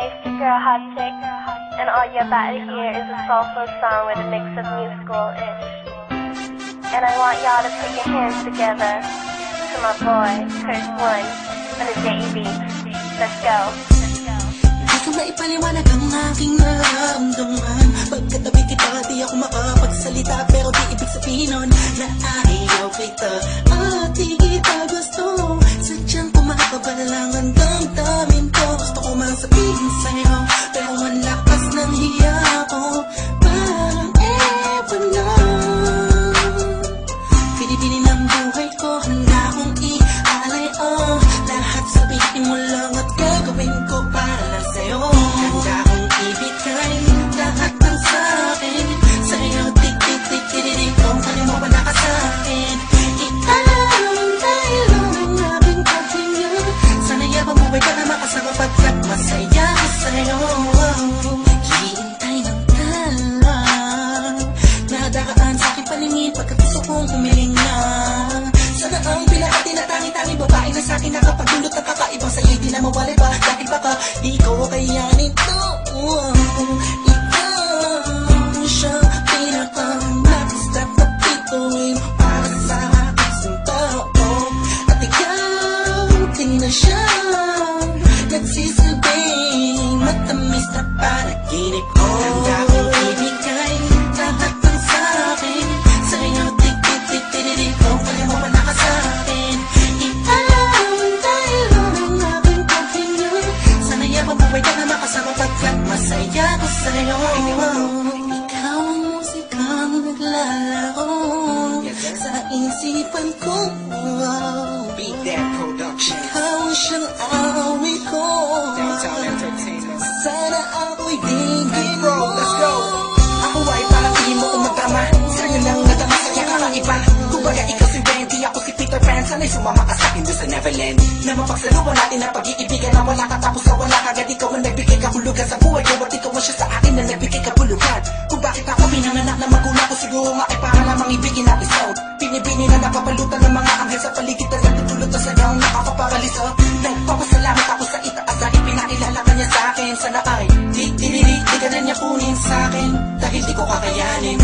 it's your girl Hot Chick, and all you're about to hear is a soulful song with a mix of musical-ish. And I want y'all to put your hands together to my boy, Curse One, on the JEB. Let's go. Di ko maipaliwanag ang aking nararamdaman. Pagkatabi kita, di ako makapagsalita, pero di ibig sabihin nun na ayaw kita at di kita gusto. Sadyang kumakabalang ang damdamin ko. Gusto ko mang sabihin sa'yo, pero ang lakas ng hiya ko. Parang ewan na. Pinipili ng buhay ko, handa kong ialay lahat sabihin mo lang at gagawin ko para lang sa'yo. Handa kong ibigay lahat ng sa'kin sa'yo, tik-tik-tik-tik-tik kung ano mo ba nakasa'kin. Ikalawang dahil ang aking paghinga. Sana yabang buhay ka na makasama pagkat masaya ko sa'yo. Hihintay ng talang nadakaan sa'king paningin pagkat gusto kong humiling na. Sana ang pinakati na tangi-tangi babae na sa'kin nakapagdulot ng kakaibang sa'yo di na mawala pa dahil baka di ko kayanin to. Ikaw siya pinaka-next-step na pituin para sa aking tao. At ikaw din na siya nagsisilbing matamis na panaginip ko. Handa kong ibigay lahat ng sa'kin sa'yo, tik-tik-tik-tik kung ano mo ba nakasa'kin. Ikalawang dahil ang aking paghinga. Sana yabang buhay ka na makasama pagkat masaya ko sa'yo. Ikaw ang musikang naglalaro sa isipan ko. Beat That Production. Ikaw siyang awit ko. Downtown Entertainment. Sana ako'y digin Hey bro, let's go. Ako ay parang tingin mo umatama. Sa'yo lang nadama sa kaya kakaiba. Kumbaga ikaw si Wendy, ako si Peter Pan. Sana'y sumama ka sa'kin doon sa Neverland. Na mapagsaluhan natin ang pag-iibigan na wala ka tapos na wala kagad. Ikaw ang nagbigay kahulugan sa buhay ko at ikaw ang siya sa akin na nagbigay kabulugan. Kung bakit ako pinanganak na magulang ko, siguro nga ay para lamang ibigin na episode. Binibini na napapalutan ng mga anghel sa paligid na nagtutulot na sayaw nakakaparaliso. Nagpapasalamat ako sa itaas dahil pinakilala ka niya sa'kin. Sana ay di ka na niya kunin sa'kin dahil di ko kakayanin.